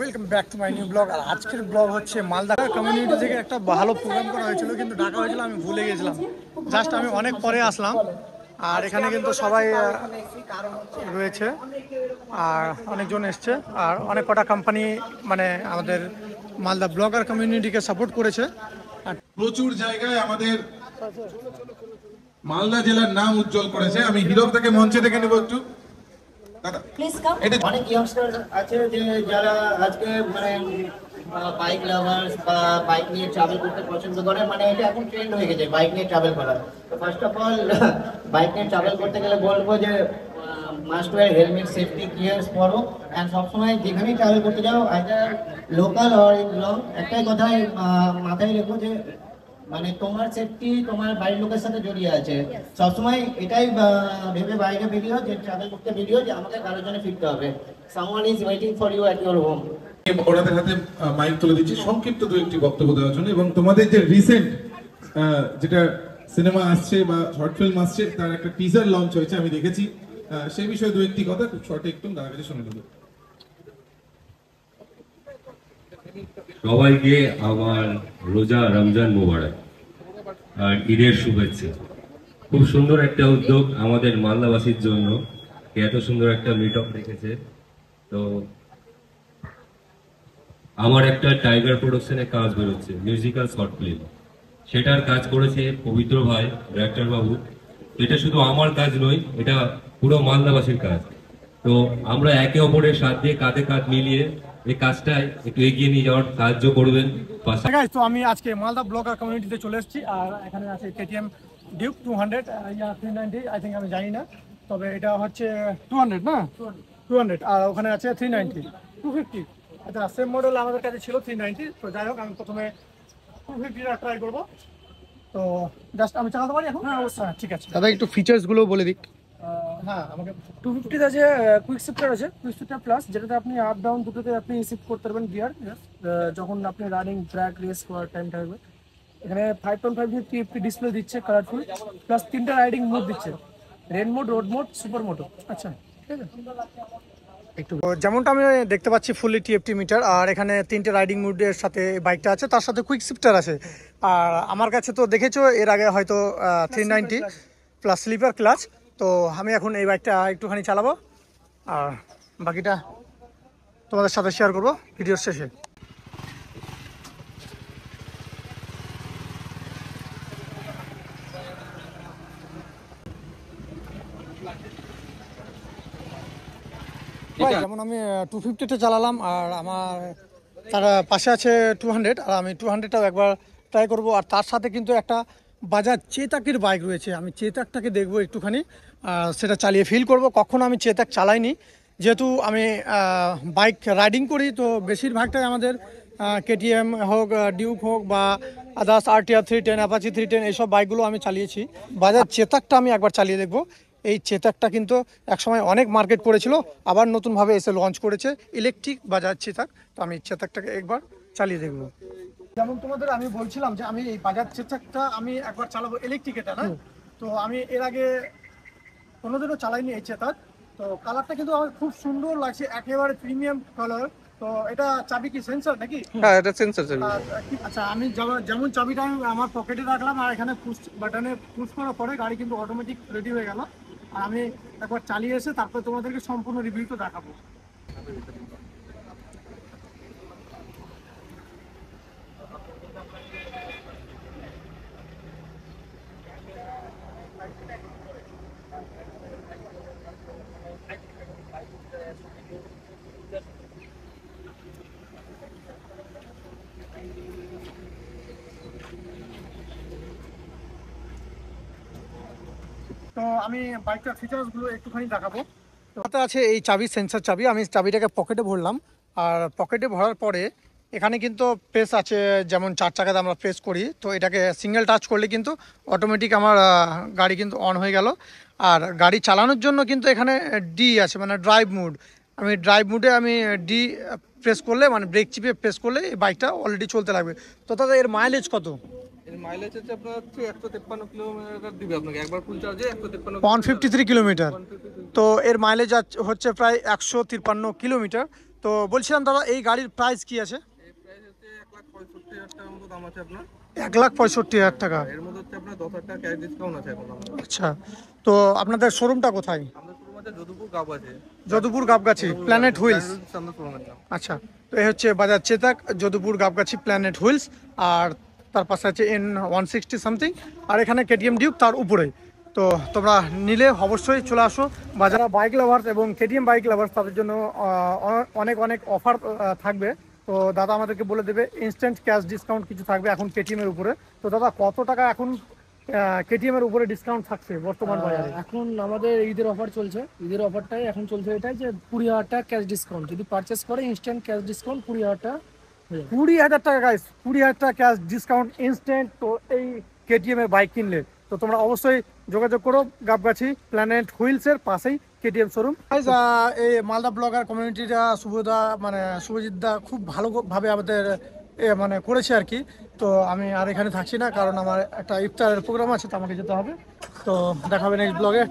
Welcome back to my new blog. আর আজকের blog হচ্ছে মালদা কমিউনিটি থেকে একটা ভালো প্রোগ্রাম করা হয়েছিল, কিন্তু ডাকা হয়েছিল আমি ভুলে গেছিলাম। জাস্ট আমি অনেক পরে আসলাম। আর এখানে কিন্তু সবাই রয়েছে আর অনেকজন এসছে আর অনেক কটা কোম্পানি মানে আমাদের মালদা ব্লগার কমিউনিটিকে সাপোর্ট করেছে। প্রচুর জায়গায় আমাদের মালদা জেলার নাম উজ্জ্বল করেছে। আমি হিরো থেকে মঞ্চে ডেকে নেব একটু। অনেক ইয়ংস্টার আছে যে যারা আজকে মানে বাইক লাভার্স বা বাইক নিয়ে ট্রাভেল করতে পছন্দ করে, মানে এটা এখন ট্রেন্ড হয়ে গেছে বাইক নিয়ে ট্রাভেল করা। তো ফার্স্ট অফ অল বাইক নিয়ে ট্রাভেল করতে গেলে বলবো যে must wear helmet, safety gears পরো। অ্যান্ড সবসময় যেখানেই ট্রাভেল করতে যাও, either local or in long, একটাই কথাই মাথায় রেখো যে মানে তোমার সেফটি তোমার বাড়ির লোকের সাথে জড়িয়ে আছে। সবসময় এটাই ভেবে বাইরে বেরিয়েও যে ট্রাভেল করতে বেরিয়েও যে আমাকে কারোর জন্য ফিরতে হবে। Someone is waiting for you at your home. ওনাদের হাতে মাইক তুলে দিচ্ছি সংক্ষিপ্ত দু একটি বক্তব্য দেওয়ার জন্য, এবং তোমাদের যে রিসেন্ট যেটা সিনেমা আসছে বা শর্ট ফিল্ম আসছে তার একটা টিজার লঞ্চ হয়েছে, আমি দেখেছি। সেই বিষয়ে দু একটি কথা খুব শর্টে একটু তার কাছে শুনে দেবো। সবাইকে আমার রোজা রমজান মোবারক আর ঈদের শুভেচ্ছা। খুব সুন্দর একটা উদ্যোগ আমাদের মালদাবাসীর জন্য, এত সুন্দর একটা মিট আপ রেখেছে। তো আমার একটা টাইগার প্রোডাকশনে কাজ বেরোচ্ছে, মিউজিক্যাল শর্ট ফিল্ম, সেটার কাজ করেছে পবিত্র ভাই ডাক্তার বাবু। এটা শুধু আমার কাজ নয়, এটা পুরো মালদাবাসীর কাজ। তো আমরা একে অপরের সাথ দিয়ে কাঁধে কাঁধ মিলিয়ে এই কাজটাই একটু এগিয়ে নিয়ে যাওয়ার সাহায্য করবেন। তো আমি আজকে মালদা ব্লগার কমিউনিটিতে চলে এসেছি, আর এখানে আছে KTM Duke 200 yeah 390, I think, আমি জানি না, তবে এটা হচ্ছে 200 না 200, আর ওখানে আছে 390 250। আচ্ছা, সেম মডেল আমাদের কাছে ছিল 390। তো যাই হোক, আমি প্রথমে 250টা ট্রাই করবো। তো জাস্ট আমি চালাতে পারি এখন? হ্যাঁ অবশ্যই, ঠিক আছে। দাদা একটু ফিচার্সগুলো বলে দিক। হ্যাঁ, আমাকে 250 আছে, কুইক শিফটার আছে, কুইক শিফটার প্লাস, যেটাতে আপনি আপ ডাউন দুটোতে আপনি শিফট করতে পারবেন গিয়ার যখন আপনি রানিং ট্র্যাক রেস করার টাইম থাকবে। এখানে 5.5 TFT ডিসপ্লে দিচ্ছে, কালারফুল, প্লাস 3টা রাইডিং মোড দিচ্ছে, rain mode, road mode, super mode. আচ্ছা, ঠিক আছে। একটু যেমনটা আমি দেখতে পাচ্ছি ফুললি টিএফটি মিটার, আর এখানে 3টে রাইডিং মোডের সাথে বাইকটা আছে, তার সাথে কুইক শিফটার আছে। আর আমার কাছে তো দেখেছো এর আগে হয়তো 390 প্লাস স্লিপার ক্লাচ। তো আমি এখন এই বাইকটা একটুখানি চালাবো আর বাকিটা তোমাদের সাথে শেয়ার করবো ভিডিওর শেষে। যেমন আমি 250টা চালালাম, আর আমার তার পাশে আছে 200, আর আমি 200টাও একবার ট্রাই করব। আর তার সাথে কিন্তু একটা বাজাজ চেতাকের বাইক রয়েছে, আমি চেতাকটাকে দেখবো একটুখানি, সেটা চালিয়ে ফিল করব। কখনো আমি চেতাক চালাইনি, যেহেতু আমি বাইক রাইডিং করি, তো বেশিরভাগটাই আমাদের কেটিএম হোক, ডিউক হোক, বা আদার্স RTR 310, অ্যাপাচি 310, এইসব বাইকগুলো আমি চালিয়েছি। বাজাজ চেতাকটা আমি একবার চালিয়ে দেখবো। এই চেতাকটা কিন্তু একসময় অনেক মার্কেট করেছিল, আবার নতুনভাবে এসে লঞ্চ করেছে ইলেকট্রিক বাজাজ চেতাক। তো আমি চেতাকটাকে একবার চালিয়ে দেখবো। যেমন তোমাদের আমি বলছিলাম যে আমি এই বাজাজ চেতাকটা আমি একবার চালাবো, ইলেকট্রিক এটা না। তো আমি এর আগে কোনোদিনও চালাইনি এই চেতাক। তো কালারটা কিন্তু আমার খুব সুন্দর লাগছে, একেবারে প্রিমিয়াম কালার। তো এটা চাবি কি সেন্সর নাকি? হ্যাঁ, এটা সেন্সর চাবি। আচ্ছা, আমি যেমন চাবিটা আমি আমার পকেটে রাখলাম, আর এখানে পুশ বাটনে পুশ করার পরে গাড়ি কিন্তু অটোমেটিক রেডি হয়ে গেল। আর আমি একবার চালিয়ে এসে তারপর তোমাদেরকে সম্পূর্ণ রিভিউটা দেখাবো। তো আমি বাইকটার ফিচার্সগুলো একটুখানি দেখাবো। তো হাতে আছে এই চাবি, সেন্সর চাবি। আমি চাবিটাকে পকেটে ভরলাম, আর পকেটে ভরার পরে এখানে কিন্তু প্রেস আছে, যেমন 4 চাকাতে আমরা প্রেস করি। তো এটাকে সিঙ্গেল টাচ করলে কিন্তু অটোমেটিক আমার গাড়ি কিন্তু অন হয়ে গেল। আর গাড়ি চালানোর জন্য কিন্তু এখানে ডি আছে, মানে ড্রাইভ মোড। আমি ড্রাইভ মোডে আমি ডি প্রেস করলে, মানে ব্রেক চিপে প্রেস করলে এই বাইকটা অলরেডি চলতে লাগবে। তো দাদা এর মাইলেজ কত? এর মাইলেজ হচ্ছে আপনার 153 কিলোমিটার দিবে আপনাকে, একবার ফুল চার্জে 153 153 কিলোমিটার। তো এর মাইলেজ হচ্ছে প্রায় 153 কিলোমিটার। তো বলছিলাম দাদা এই গাড়ির প্রাইস কি আছে? এই প্রাইস হচ্ছে 1,65,000 টাকার মতো দাম আছে আপনার। 1,65,000 টাকা। এর মধ্যে হচ্ছে আপনার 10,000 টাকা ক্যাশ ডিসকাউন্ট আছে এখন আমাদের। আচ্ছা, তো আপনাদের শোরুমটা কোথায়? আমাদের শোরুম আছে যদুপুর গাবগাছি। Jadupur Gabgachhi, planet wheels. আমাদের শোরুমের নাম। আচ্ছা, তো এই হচ্ছে বাজার চেতাক, যদুপুর গাবগাছি, প্ল্যানেট হুইলস, আর তার পাশে আছে N160 সামথিং, আর এখানে কেটিএম ডিউক তার উপরে। তো তোমরা নিলে অবশ্যই চলে আসো। বা যারা বাইক লাভার্স এবং কেটিএম বাইক লাভার্স তাদের জন্য অনেক অনেক অফার থাকবে। তো দাদা আমাদেরকে বলে দেবে, ইনস্ট্যান্ট ক্যাশ ডিসকাউন্ট কিছু থাকবে এখন কেটিএম এর উপরে। তো দাদা কত টাকা এখন কেটিএম এর উপরে ডিসকাউন্ট থাকছে বর্তমান বাজারে? এখন আমাদের ঈদের অফার চলছে, ঈদের অফারটাই এখন চলছে এটাই যে 20,000 টাকা ক্যাশ ডিসকাউন্ট, যদি পারচেস করে ইনস্ট্যান্ট ক্যাশ ডিসকাউন্ট 20,000 টাকা হয়ে যাবে। 20,000 টাকা গাইস, 20,000 টাকা ক্যাশ ডিসকাউন্ট ইনস্ট্যান্ট। তো এই কেটিএম এর বাইক কিনলে তো তোমরা অবশ্যই যোগাযোগ করো গাবগাছি প্ল্যানেট হুইলস এর পাশেই কেটিএম শোরুম। এই মালদা ব্লগার কমিউনিটিটা শুভদা মানে শুভজিৎ দা খুব ভালোভাবে আমাদের মানে করেছে আর কি। তো আমি আর এখানে থাকছি না, কারণ আমার একটা ইফতারের প্রোগ্রাম আছে, তো আমাকে যেতে হবে। তো দেখা হবে নেক্সট ব্লগে।